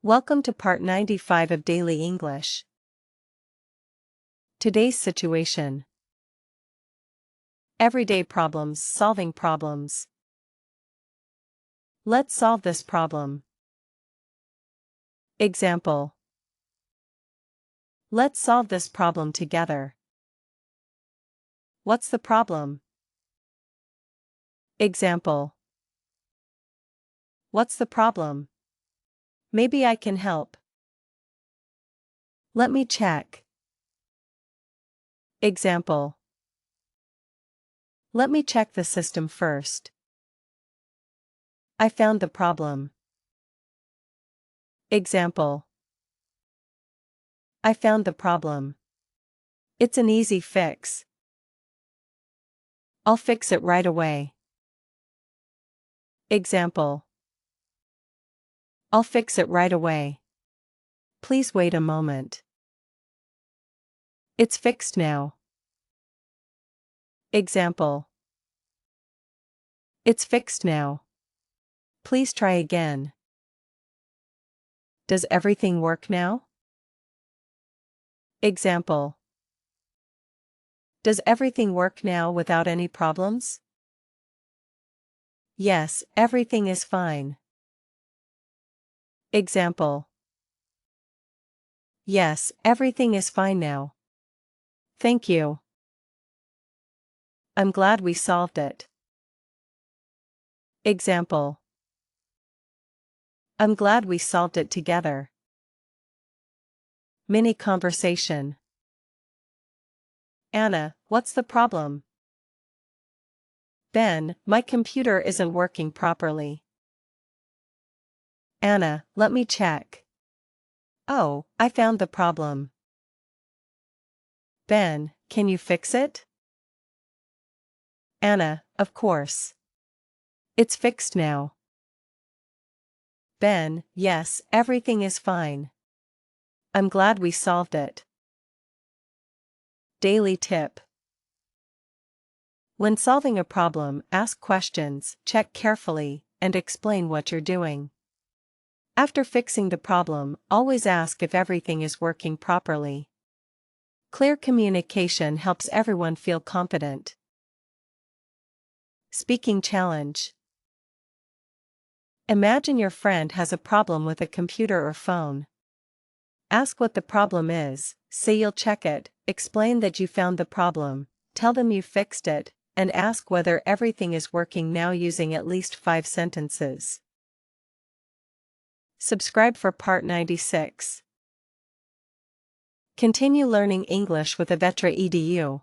Welcome to part 95 of Daily English. Today's situation. Everyday problems, solving problems. Let's solve this problem. Example. Let's solve this problem together. What's the problem? Example. What's the problem? Maybe I can help. Let me check. Example. Let me check the system first. I found the problem. Example. I found the problem. It's an easy fix. I'll fix it right away. Example. I'll fix it right away. Please wait a moment. It's fixed now. Example. It's fixed now. Please try again. Does everything work now? Example. Does everything work now without any problems? Yes, everything is fine. Example. Yes, everything is fine now. Thank you. I'm glad we solved it. Example. I'm glad we solved it together. Mini conversation. Anna, what's the problem? Ben, my computer isn't working properly. Anna, let me check. Oh, I found the problem. Ben, can you fix it? Anna, of course. It's fixed now. Ben, yes, everything is fine. I'm glad we solved it. Daily tip. When solving a problem, ask questions, check carefully, and explain what you're doing. After fixing the problem, always ask if everything is working properly. Clear communication helps everyone feel confident. Speaking challenge. Imagine your friend has a problem with a computer or phone. Ask what the problem is, say you'll check it, explain that you found the problem, tell them you fixed it, and ask whether everything is working now using at least 5 sentences. Subscribe for part 96. Continue learning English with Avetra edu.